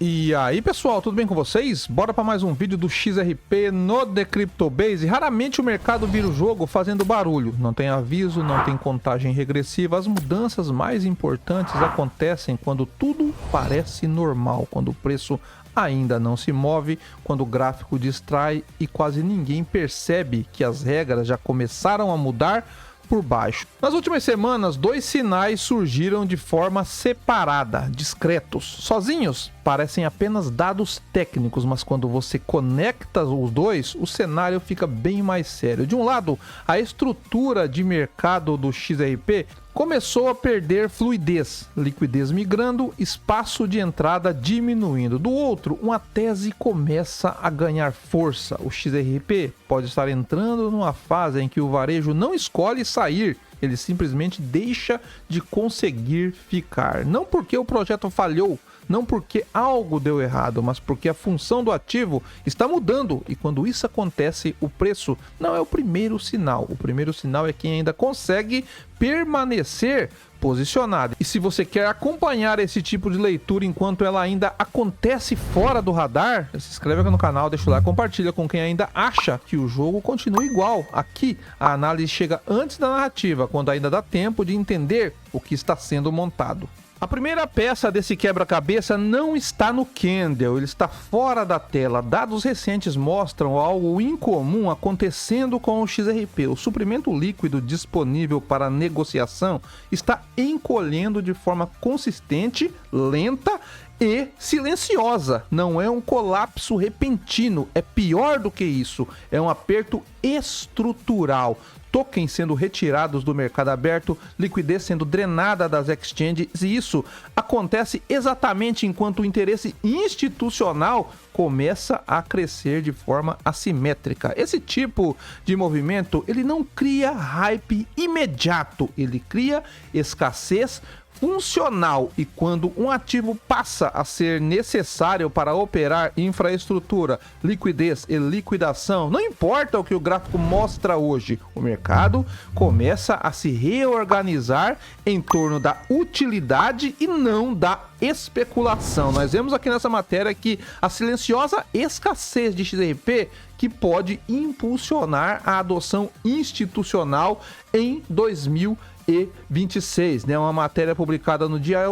E aí pessoal, tudo bem com vocês? Bora para mais um vídeo do XRP no Decryptobase. Raramente o mercado vira o jogo fazendo barulho, não tem aviso, não tem contagem regressiva. As mudanças mais importantes acontecem quando tudo parece normal, quando o preço ainda não se move, quando o gráfico distrai e quase ninguém percebe que as regras já começaram a mudar por baixo. Nas últimas semanas, dois sinais surgiram de forma separada, discretos. Sozinhos, parecem apenas dados técnicos, mas quando você conecta os dois, o cenário fica bem mais sério. De um lado, a estrutura de mercado do XRP começou a perder fluidez, liquidez migrando, espaço de entrada diminuindo. Do outro, uma tese começa a ganhar força. O XRP pode estar entrando numa fase em que o varejo não escolhe sair, ele simplesmente deixa de conseguir ficar. Não porque o projeto falhou, não porque algo deu errado, mas porque a função do ativo está mudando. E quando isso acontece, o preço não é o primeiro sinal. O primeiro sinal é quem ainda consegue permanecer posicionado. E se você quer acompanhar esse tipo de leitura enquanto ela ainda acontece fora do radar, se inscreve aqui no canal, deixa o like, compartilha com quem ainda acha que o jogo continua igual. Aqui a análise chega antes da narrativa, quando ainda dá tempo de entender o que está sendo montado. A primeira peça desse quebra-cabeça não está no candle, ele está fora da tela. Dados recentes mostram algo incomum acontecendo com o XRP. O suprimento líquido disponível para negociação está encolhendo de forma consistente, lenta e silenciosa. Não é um colapso repentino, é pior do que isso, é um aperto estrutural. Tokens sendo retirados do mercado aberto, liquidez sendo drenada das exchanges, e isso acontece exatamente enquanto o interesse institucional começa a crescer de forma assimétrica. Esse tipo de movimento, ele não cria hype imediato, ele cria escassez funcional, e quando um ativo passa a ser necessário para operar infraestrutura, liquidez e liquidação, não importa o que o gráfico mostra hoje, o mercado começa a se reorganizar em torno da utilidade e não da especulação. Nós vemos aqui nessa matéria que a silenciosa escassez de XRP que pode impulsionar a adoção institucional em 2026, né? Uma matéria publicada no dia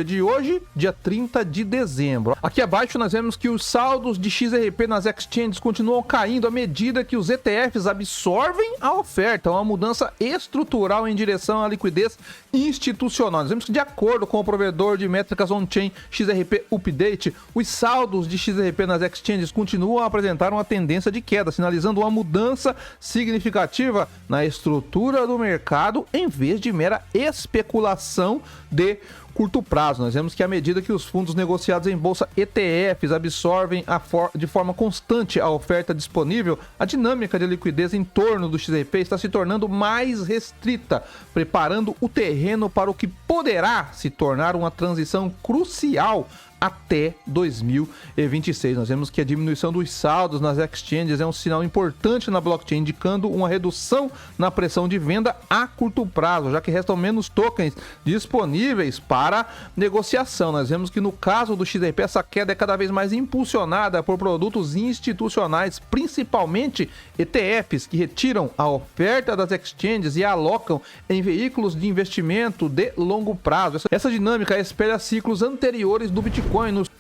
de hoje, dia 30 de dezembro. Aqui abaixo nós vemos que os saldos de XRP nas exchanges continuam caindo à medida que os ETFs absorvem a oferta, uma mudança estrutural em direção à liquidez institucional. Nós vemos que, de acordo com o provedor de métricas on-chain XRP Update, os saldos de XRP nas exchanges continuam a apresentar uma tendência de queda, sinalizando uma mudança significativa na estrutura do mercado em vez de mera especulação de curto prazo. Nós vemos que à medida que os fundos negociados em bolsa ETFs absorvem de forma constante a oferta disponível, a dinâmica de liquidez em torno do XRP está se tornando mais restrita, preparando o terreno para o que poderá se tornar uma transição crucial até 2026. Nós vemos que a diminuição dos saldos nas exchanges é um sinal importante na blockchain, indicando uma redução na pressão de venda a curto prazo, já que restam menos tokens disponíveis para negociação. Nós vemos que no caso do XRP essa queda é cada vez mais impulsionada por produtos institucionais, principalmente ETFs, que retiram a oferta das exchanges e a alocam em veículos de investimento de longo prazo. Essa dinâmica espelha ciclos anteriores do Bitcoin,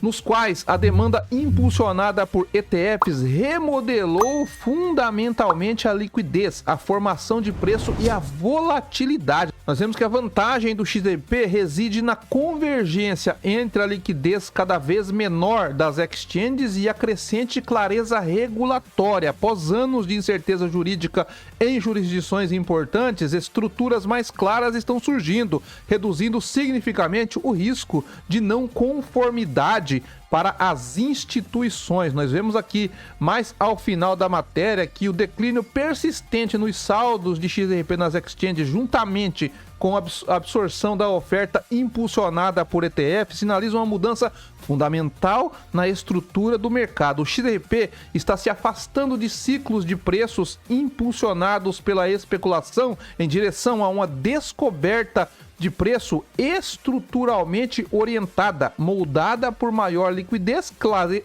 nos quais a demanda impulsionada por ETFs remodelou fundamentalmente a liquidez, a formação de preço e a volatilidade. Nós vemos que a vantagem do XRP reside na convergência entre a liquidez cada vez menor das exchanges e a crescente clareza regulatória. Após anos de incerteza jurídica em jurisdições importantes, estruturas mais claras estão surgindo, reduzindo significativamente o risco de não conformidade para as instituições. Nós vemos aqui mais ao final da matéria que o declínio persistente nos saldos de XRP nas exchanges, juntamente com a absorção da oferta impulsionada por ETF, sinaliza uma mudança fundamental na estrutura do mercado. O XRP está se afastando de ciclos de preços impulsionados pela especulação em direção a uma descoberta de preço estruturalmente orientada, moldada por maior liquidez,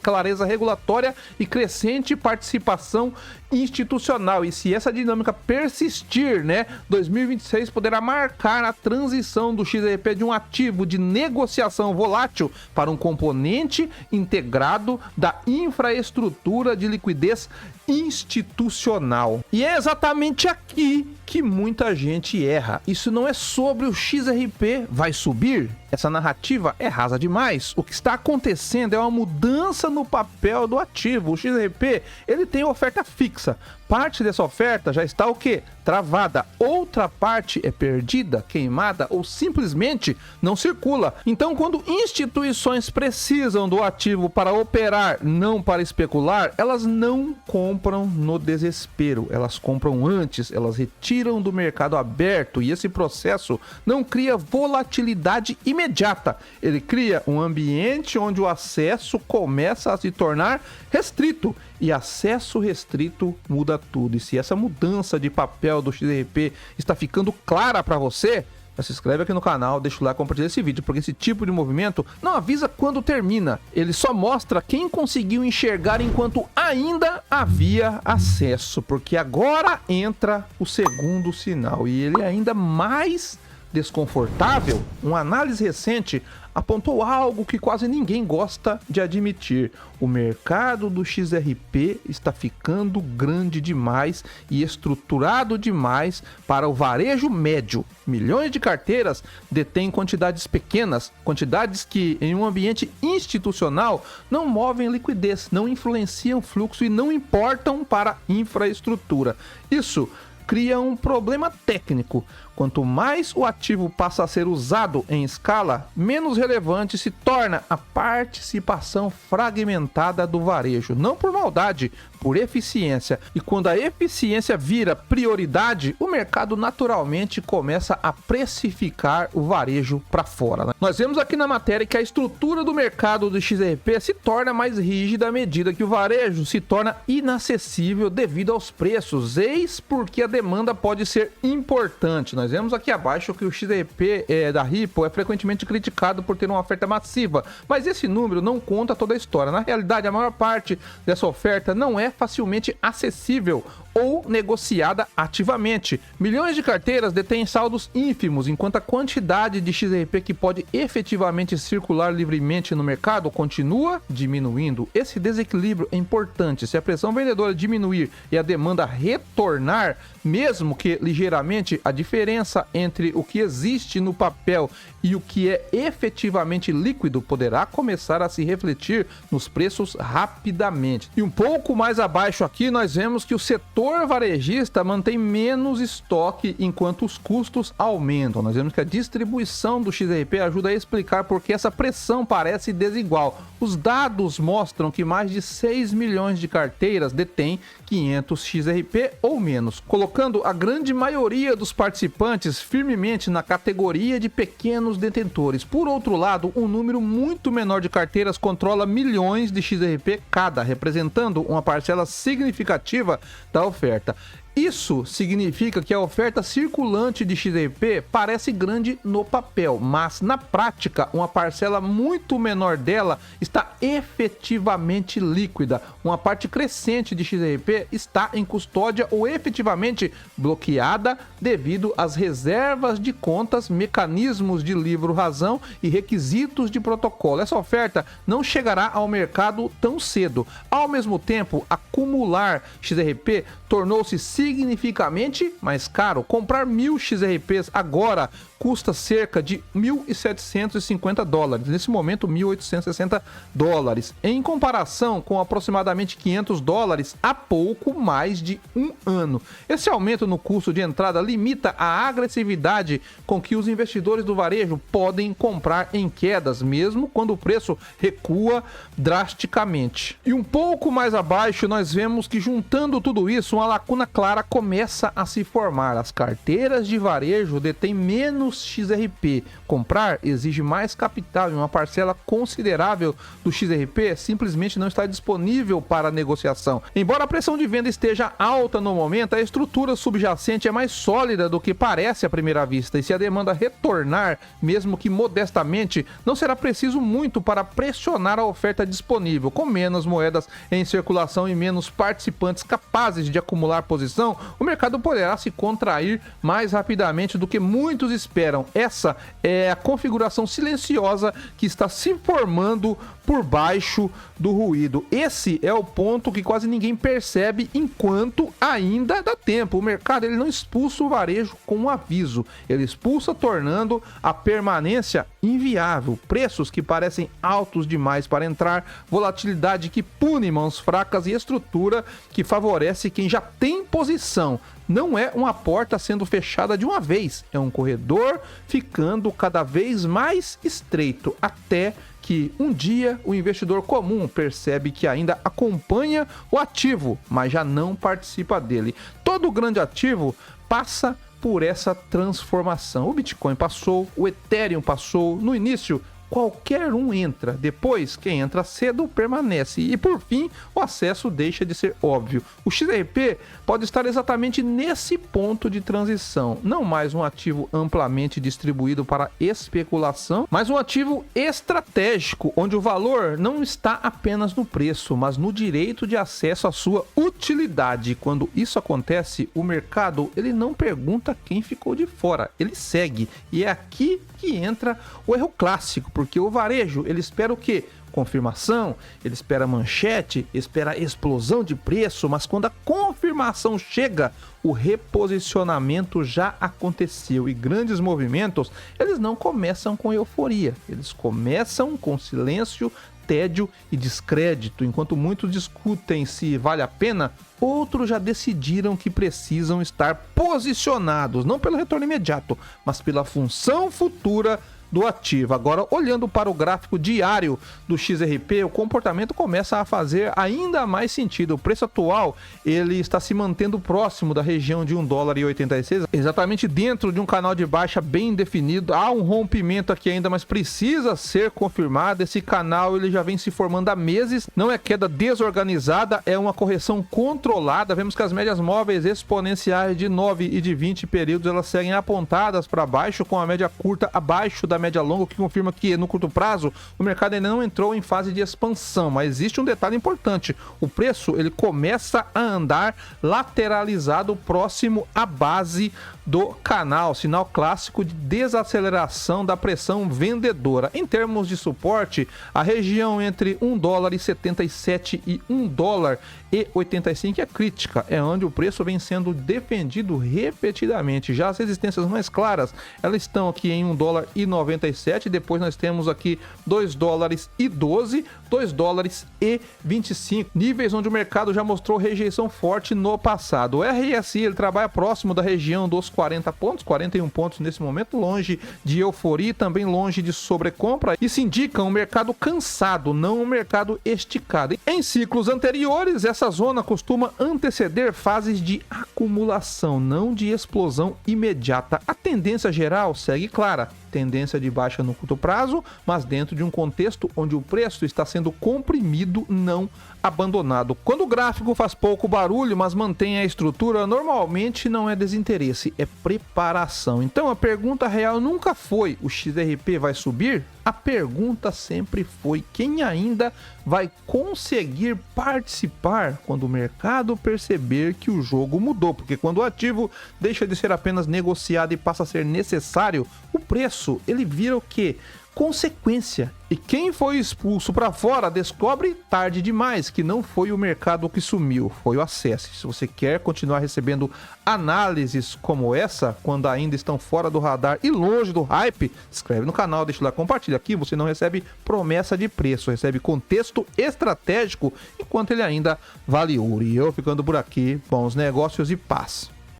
clareza regulatória e crescente participação institucional. E se essa dinâmica persistir, né, 2026 poderá marcar a transição do XRP de um ativo de negociação volátil para um componente integrado da infraestrutura de liquidez institucional. E é exatamente aqui que muita gente erra. Isso não é sobre o XRP vai subir. Essa narrativa é rasa demais. O que está acontecendo é uma mudança no papel do ativo. O XRP, ele tem oferta fixa. Parte dessa oferta já está o quê? Travada. Outra parte é perdida, queimada ou simplesmente não circula. Então, quando instituições precisam do ativo para operar, não para especular, elas não compram no desespero. Elas compram antes, elas retiram do mercado aberto e esse processo não cria volatilidade imediata. Ele cria um ambiente onde o acesso começa a se tornar restrito. E acesso restrito muda tudo. E se essa mudança de papel do XRP está ficando clara para você, já se inscreve aqui no canal, deixa o like e compartilha esse vídeo, porque esse tipo de movimento não avisa quando termina. Ele só mostra quem conseguiu enxergar enquanto ainda havia acesso, porque agora entra o segundo sinal. E ele é ainda mais desconfortável. Uma análise recente apontou algo que quase ninguém gosta de admitir. O mercado do XRP está ficando grande demais e estruturado demais para o varejo médio. Milhões de carteiras detêm quantidades pequenas, quantidades que em um ambiente institucional não movem liquidez, não influenciam fluxo e não importam para a infraestrutura. Isso cria um problema técnico. Quanto mais o ativo passa a ser usado em escala, menos relevante se torna a participação fragmentada do varejo. Não por maldade, por eficiência. E quando a eficiência vira prioridade, o mercado naturalmente começa a precificar o varejo para fora, né? Nós vemos aqui na matéria que a estrutura do mercado do XRP se torna mais rígida à medida que o varejo se torna inacessível devido aos preços. Eis porque a demanda pode ser importante. Nós vemos aqui abaixo que o XRP da Ripple é frequentemente criticado por ter uma oferta massiva, mas esse número não conta toda a história. Na realidade, a maior parte dessa oferta não é facilmente acessível ou negociada ativamente. Milhões de carteiras detêm saldos ínfimos, enquanto a quantidade de XRP que pode efetivamente circular livremente no mercado continua diminuindo. Esse desequilíbrio é importante. Se a pressão vendedora diminuir e a demanda retornar, mesmo que ligeiramente, a diferença entre o que existe no papel e o que é efetivamente líquido poderá começar a se refletir nos preços rapidamente. E um pouco mais abaixo aqui nós vemos que o setor varejista mantém menos estoque enquanto os custos aumentam. Nós vemos que a distribuição do XRP ajuda a explicar por que essa pressão parece desigual. Os dados mostram que mais de 6 milhões de carteiras detêm 500 XRP ou menos, colocando a grande maioria dos participantes firmemente na categoria de pequenos detentores. Por outro lado, um número muito menor de carteiras controla milhões de XRP cada, representando uma parcela significativa da oferta. Isso significa que a oferta circulante de XRP parece grande no papel, mas na prática uma parcela muito menor dela está efetivamente líquida. Uma parte crescente de XRP está em custódia ou efetivamente bloqueada devido às reservas de contas, mecanismos de livro-razão e requisitos de protocolo. Essa oferta não chegará ao mercado tão cedo. Ao mesmo tempo, acumular XRP tornou-se significativamente mais caro. Comprar 1000 XRPs agora custa cerca de $1.750. Nesse momento, $1.860. Em comparação com aproximadamente $500 há pouco mais de um ano. Esse aumento no custo de entrada limita a agressividade com que os investidores do varejo podem comprar em quedas, mesmo quando o preço recua drasticamente. E um pouco mais abaixo, nós vemos que juntando tudo isso, uma lacuna clara clara começa a se formar. As carteiras de varejo detêm menos XRP. Comprar exige mais capital e uma parcela considerável do XRP simplesmente não está disponível para negociação. Embora a pressão de venda esteja alta no momento, a estrutura subjacente é mais sólida do que parece à primeira vista. E se a demanda retornar, mesmo que modestamente, não será preciso muito para pressionar a oferta disponível. Com menos moedas em circulação e menos participantes capazes de acumular posição, o mercado poderá se contrair mais rapidamente do que muitos esperam. Essa é a configuração silenciosa que está se formando por baixo do ruído. Esse é o ponto que quase ninguém percebe enquanto ainda dá tempo. O mercado ele não expulsa o varejo com um aviso, ele expulsa tornando a permanência inviável. Preços que parecem altos demais para entrar, volatilidade que pune mãos fracas e estrutura que favorece quem já tem posição. Não é uma porta sendo fechada de uma vez, é um corredor ficando cada vez mais estreito, até que um dia o investidor comum percebe que ainda acompanha o ativo, mas já não participa dele. Todo grande ativo passa por essa transformação. O Bitcoin passou, o Ethereum passou. No início, qualquer um entra. Depois, quem entra cedo permanece. E por fim, o acesso deixa de ser óbvio. O XRP pode estar exatamente nesse ponto de transição. Não mais um ativo amplamente distribuído para especulação, mas um ativo estratégico, onde o valor não está apenas no preço, mas no direito de acesso à sua utilidade. Quando isso acontece, o mercado ele não pergunta quem ficou de fora, ele segue. E é aqui que entra o erro clássico, porque o varejo, ele espera o quê? Confirmação, ele espera manchete, espera explosão de preço, mas quando a confirmação chega, o reposicionamento já aconteceu e grandes movimentos, eles não começam com euforia, eles começam com silêncio, tédio e descrédito. Enquanto muitos discutem se vale a pena, outros já decidiram que precisam estar posicionados, não pelo retorno imediato, mas pela função futura do ativo. Agora, olhando para o gráfico diário do XRP, o comportamento começa a fazer ainda mais sentido. O preço atual, ele está se mantendo próximo da região de $1,86, exatamente dentro de um canal de baixa bem definido. Há um rompimento aqui ainda, mas precisa ser confirmado. Esse canal, ele já vem se formando há meses. Não é queda desorganizada, é uma correção controlada. Vemos que as médias móveis exponenciais de 9 e de 20 períodos, elas seguem apontadas para baixo, com a média curta abaixo da média longa, o que confirma que no curto prazo o mercado ainda não entrou em fase de expansão. Mas existe um detalhe importante: o preço ele começa a andar lateralizado próximo à base do canal, sinal clássico de desaceleração da pressão vendedora. Em termos de suporte, a região entre $1,77 e $1,85 é crítica, é onde o preço vem sendo defendido repetidamente. Já as resistências mais claras, elas estão aqui em $1,97, depois nós temos aqui $2,12, $2,25, níveis onde o mercado já mostrou rejeição forte no passado. O RSI ele trabalha próximo da região dos 40 pontos, 41 pontos nesse momento, longe de euforia e também longe de sobrecompra. Isso indica um mercado cansado, não um mercado esticado. Em ciclos anteriores, essa zona costuma anteceder fases de acumulação, não de explosão imediata. A tendência geral segue clara: tendência de baixa no curto prazo, mas dentro de um contexto onde o preço está sendo comprimido, não abandonado. Quando o gráfico faz pouco barulho, mas mantém a estrutura, normalmente não é desinteresse, é preparação. Então a pergunta real nunca foi: o XRP vai subir? A pergunta sempre foi: quem ainda vai conseguir participar quando o mercado perceber que o jogo mudou? Porque quando o ativo deixa de ser apenas negociado e passa a ser necessário, o preço ele vira o quê? Consequência. E quem foi expulso para fora descobre tarde demais que não foi o mercado que sumiu, foi o acesso. Se você quer continuar recebendo análises como essa, quando ainda estão fora do radar e longe do hype, se inscreve no canal, deixa lá, compartilha. Aqui você não recebe promessa de preço, recebe contexto estratégico enquanto ele ainda vale ouro. E eu ficando por aqui, bons negócios e paz.